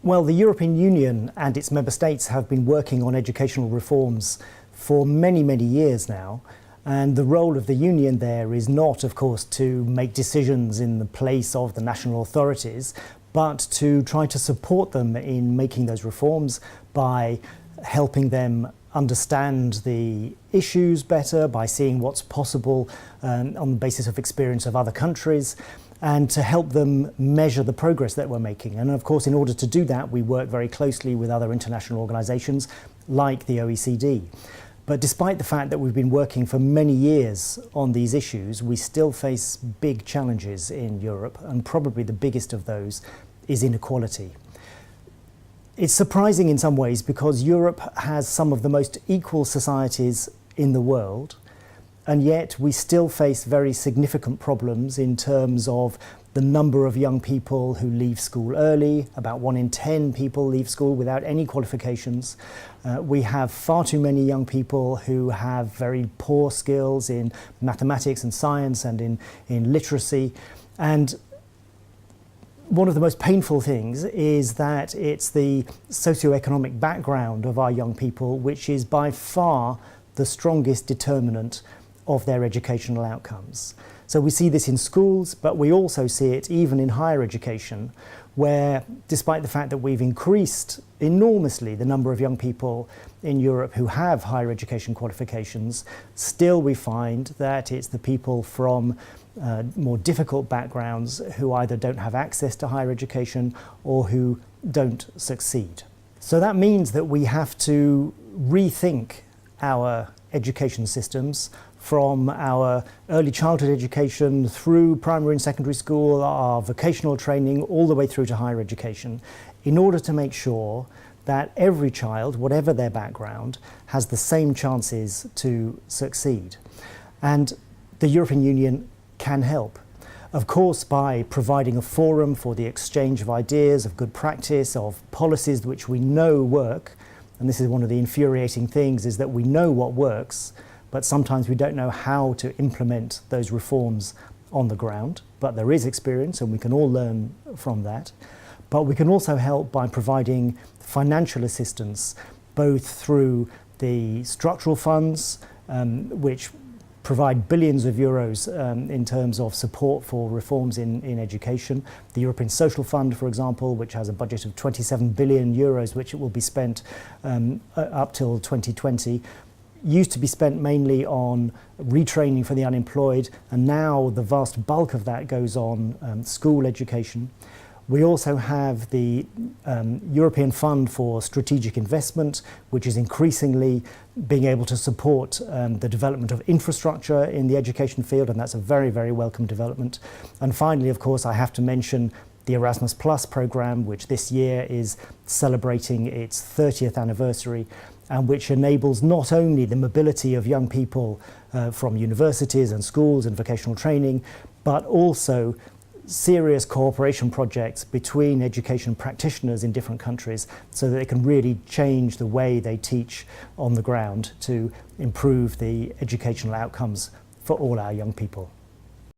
Well, the European Union and its member states have been working on educational reforms for many, many years now. And the role of the Union there is not, of course, to make decisions in the place of the national authorities, but to try to support them in making those reforms by helping them understand the issues better, by seeing what's possible on the basis of experience of other countries, and to help them measure the progress that we're making. And of course, in order to do that, we work very closely with other international organisations like the OECD. But despite the fact that we've been working for many years on these issues, we still face big challenges in Europe, and probably the biggest of those is inequality. It's surprising in some ways because Europe has some of the most equal societies in the world, and yet we still face very significant problems in terms of the number of young people who leave school early. About 1 in 10 people leave school without any qualifications. We have far too many young people who have very poor skills in mathematics and science and in literacy. And one of the most painful things is that it's the socioeconomic background of our young people which is by far the strongest determinant of their educational outcomes. So we see this in schools, but we also see it even in higher education, where despite the fact that we've increased enormously the number of young people in Europe who have higher education qualifications, still we find that it's the people from more difficult backgrounds who either don't have access to higher education or who don't succeed. So that means that we have to rethink our education systems from our early childhood education through primary and secondary school, our vocational training, all the way through to higher education, in order to make sure that every child, whatever their background, has the same chances to succeed. And the European Union can help. Of course, by providing a forum for the exchange of ideas, of good practice, of policies which we know work. And this is one of the infuriating things, is that we know what works, but sometimes we don't know how to implement those reforms on the ground. But there is experience and we can all learn from that. But we can also help by providing financial assistance, both through the structural funds, which provide billions of euros in terms of support for reforms in education. The European Social Fund, for example, which has a budget of 27 billion euros, which it will be spent up till 2020, used to be spent mainly on retraining for the unemployed, and now the vast bulk of that goes on school education. We also have the European Fund for Strategic Investment, which is increasingly being able to support the development of infrastructure in the education field, and that's a very, very welcome development. And finally, of course, I have to mention the Erasmus Plus programme, which this year is celebrating its 30th anniversary, and which enables not only the mobility of young people from universities and schools and vocational training, but also serious cooperation projects between education practitioners in different countries so that they can really change the way they teach on the ground to improve the educational outcomes for all our young people.